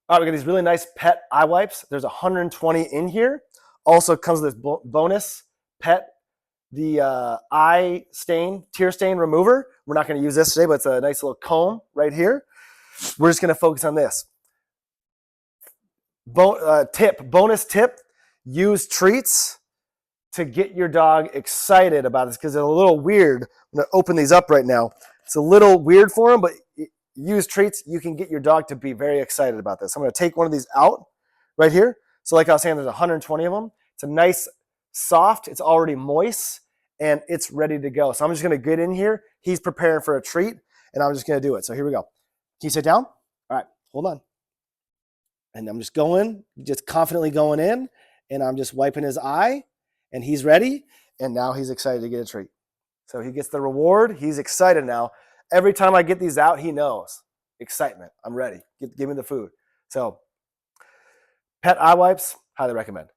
All right, we got these really nice pet eye wipes. There's 120 in here. Also comes with this bonus pet, the eye stain, tear stain remover. We're not going to use this today, but it's a nice little comb right here. We're just going to focus on this. Bonus tip, use treats to get your dog excited about this because they're a little weird. I'm going to open these up right now. It's a little weird for them, but use treats. You can get your dog to be very excited about this. I'm going to take one of these out right here. So like I was saying, there's 120 of them. It's a nice, soft, it's already moist, and it's ready to go. So I'm just going to get in here. He's preparing for a treat, and I'm just going to do it. So here we go. Can you sit down? All right, hold on. And I'm just confidently going in, and I'm just wiping his eye, and he's ready, and now he's excited to get a treat. So he gets the reward. He's excited now. Every time I get these out, he knows. Excitement. I'm ready. Give me the food. So pet eye wipes, highly recommend.